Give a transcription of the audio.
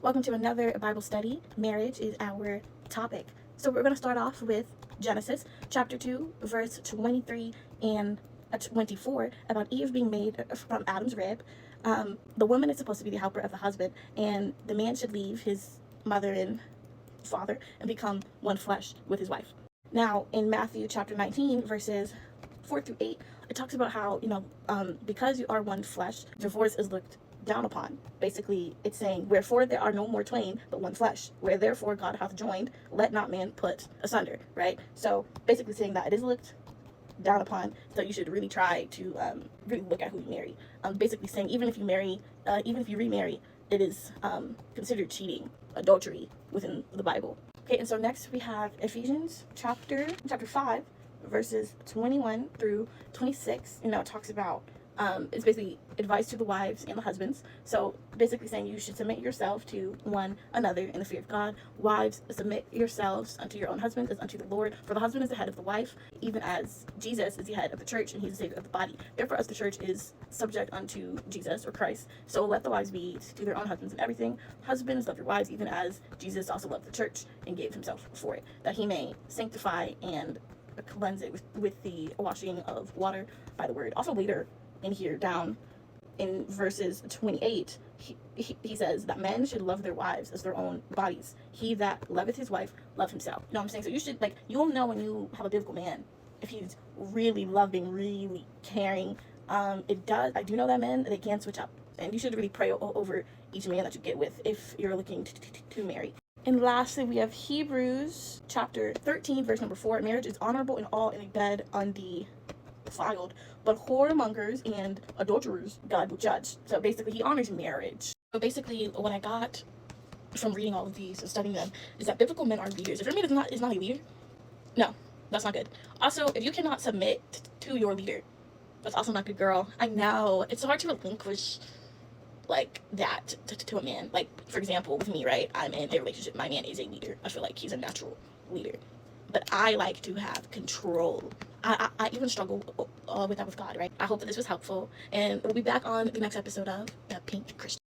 Welcome to another Bible study. Marriage is our topic. So we're going to start off with Genesis chapter 2, verse 23 and 24 about Eve being made from Adam's rib. The woman is supposed to be the helper of the husband, and the man should leave his mother and father and become one flesh with his wife. Now, in Matthew chapter 19, verses 4 through 8, it talks about how, because you are one flesh, divorce is looked down upon. Basically, it's saying, wherefore there are no more twain, but one flesh. Where therefore God hath joined, let not man put asunder, right? So basically saying that it is looked down upon, so you should really try to really look at who you marry. Basically saying even if you remarry, it is considered cheating, adultery within the Bible. Okay, and so next we have Ephesians chapter 5, verses 21 through 26. It talks about it's basically advice to the wives and the husbands. So basically saying you should submit yourself to one another in the fear of God. Wives, submit yourselves unto your own husbands as unto the Lord. For the husband is the head of the wife, even as Jesus is the head of the church, and he's the savior of the body. Therefore, as the church is subject unto Jesus or Christ, so let the wives be to their own husbands in everything. Husbands, love your wives, even as Jesus also loved the church and gave himself for it, that he may sanctify and cleanse it with the washing of water by the word. Also later in here, down in verses 28, he says that men should love their wives as their own bodies. He that loveth his wife love himself. You know what I'm saying? So you should, you'll know when you have a biblical man if he's really loving, really caring. I do know that men, they can switch up, and you should really pray over each man that you get with if you're looking to marry. And lastly, we have Hebrews chapter 13, verse number 4. Marriage is honorable in all, in a bed undefiled, but whoremongers and adulterers God will judge. So basically, he honors marriage. So basically, what I got from reading all of these and studying them is that biblical men are leaders. If your man is not a leader, no, that's not good. Also, if you cannot submit to your leader, that's also not good, girl. I know it's hard to relinquish that to a man. Like, for example, with me, right? I'm in a relationship. My man is a leader. I feel like he's a natural leader, but I like to have control. I even struggle with that with God, right? I hope that this was helpful, and we'll be back on the next episode of The Pink Christian.